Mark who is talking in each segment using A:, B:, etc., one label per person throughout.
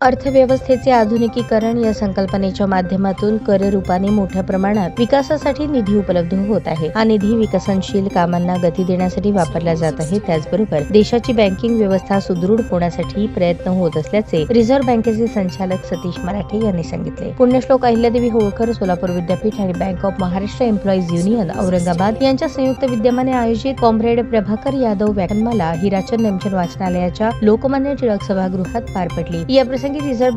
A: अर्थव्यवस्थेचे आधुनिकीकरण या संकल्पनेच्या माध्यमातून कर रूपाने मोठ्या प्रमाणात विकासासाठी निधी उपलब्ध होत आहे. हा निधी विकसनशील कामांना गती देण्यासाठी वापरला जात आहे. त्याचबरोबर देशाची बँकिंग व्यवस्था सुदृढ होण्यासाठी प्रयत्न होत असल्याचे रिझर्व्ह बँकेचे संचालक सतीश मराठे यांनी सांगितले. पुण्यश्लोक अहिल्यादेवी होळकर सोलापूर विद्यापीठ आणि bank of Maharashtra employees union Aurangabad यांच्या संयुक्त विद्यमाने आयोजित कॉम्रेड प्रभाकर यादव व्याख्यानमाला हिराचंद नेमचंद वाचनालयाच्या लोकमान्य टिळक सभागृहात पार पडली. याप्रसंगी रिझर्व्ह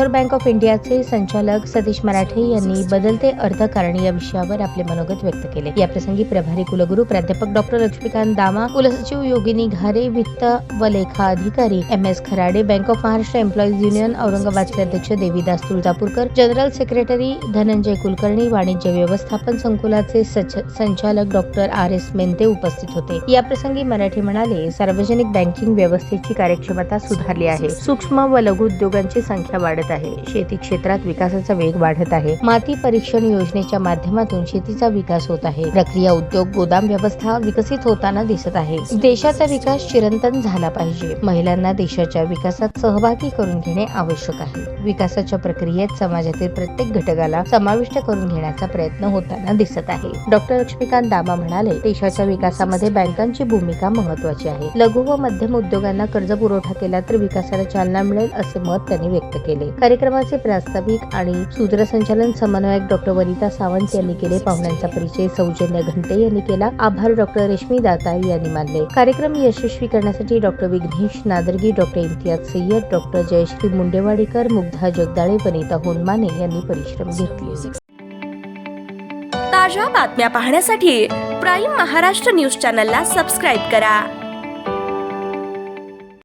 A: बँक ऑफ इंडियाचे संचालक सतीश मराठे यांनी बदलते अर्थकारण या विषयावर आपले मनोगत व्यक्त केले. याप्रसंगी प्रभारी कुलगुरू प्राध्यापक डॉक्टर लक्ष्मीकांत दामा, कुलसचिव योगिनी घारे, वित्त व लेखा अधिकारी MS Kharade, bank of Maharashtra employees union औरंगाबादचे अध्यक्ष देवीदास तुळजापूरकर, जनरल सेक्रेटरी धनंजय कुलकर्णी, वाणिज्य व्यवस्थापन संकुलाचे संचालक डॉक्टर RS मेंते उपस्थित होते. याप्रसंगी मराठे म्हणाले, सार्वजनिक बँकिंग व्यवस्थेची कार्यक्षमता सुधारली आहे. सूक्ष्म व लघु उद्योगांची संख्या वाढत आहे. शेती क्षेत्रात विकासाचा वेग वाढत आहे. माती परीक्षण योजनेच्या माध्यमातून शेतीचा विकास होत आहे. प्रक्रिया उद्योग, गोदाम व्यवस्था विकसित होताना दिसत आहे. देशाचा विकास चिरंतन झाला पाहिजे. महिलांना देशाच्या विकासात सहभागी करून घेणे आवश्यक आहे. विकासाच्या प्रक्रियेत समाजातील प्रत्येक घटकाला समाविष्ट करून घेण्याचा प्रयत्न होताना दिसत आहे. डॉक्टर लक्ष्मीकांत दामा म्हणाले, देशाच्या विकासामध्ये बँकांची भूमिका महत्वाची आहे. लघु व मध्यम उद्योगांना कर्ज पुरवठा केला तर विकासाला चालना मिळेल असे मत त्यांनी व्यक्त केले. कार्यक्रमाचे प्रास्ताविक आणि सूत्रसंचालन समन्वयक डॉक्टर वनिता सावंत यांनी केले. पाहुण्यांचा परिचय सौजन्य घंटे यांनी केला. आभार डॉक्टर रेश्मी दाताई यांनी मानले. कार्यक्रम यशस्वी करण्यासाठी doctor Vighnesh Nadargi, doctor Imtiyaz Sayyed, doctor Jayashree Mundewadikar, Mugdha Jagdale, Vanita Honmane यांनी परिश्रम घेतले.
B: ताज्या बातम्या पाहण्यासाठी प्राईम महाराष्ट्र न्यूज चॅनलला सबस्क्राईब करा.